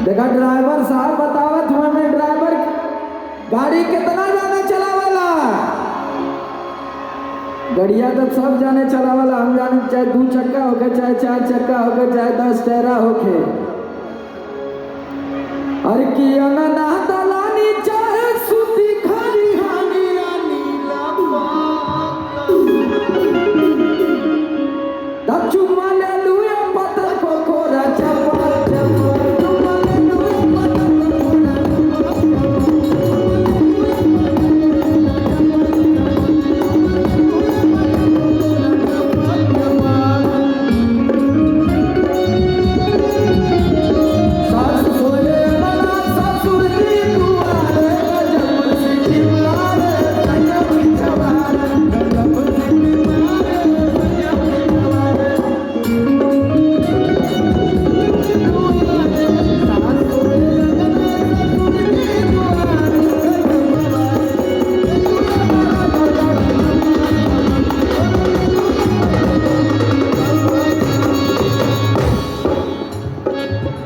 देखा ड्राइवर साहब बतावत हमें ड्राइवर गाड़ी कितना जाने चलावाला। गड़िया तो सब जाने चलावाला, हम जाने चाहे 2 चक्का होके चाहे 4 चक्का होके चाहे 10 टहरा होके। अरे किया ना दलानी चाहे सुती खाली हानिया नीला तब चुम्मा ले लूए पत्थर को खोरा चपा चपा चुम्मा ले लूए पत्थर को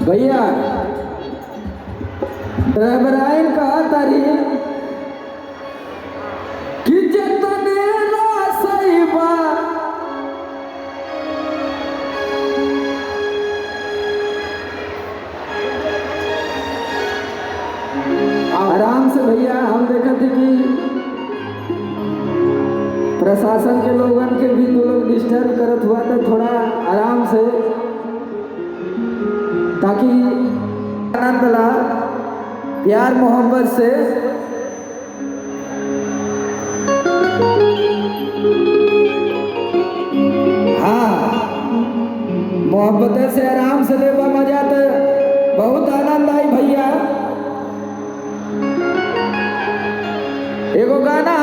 भैया ड्राइवर आइन कहा तारी कि जतने सही बा आराम से। भैया हम देखा थे कि प्रशासन के लोगन के भी 2 लोग डिस्टर्ब करत हुआ था, थोड़ा आराम से ताकि आनंद ला प्यार मोहब्बत से। हाँ मोहब्बत से आराम से लेवा मजा तो बहुत आनंद आई भैया। एगो गाना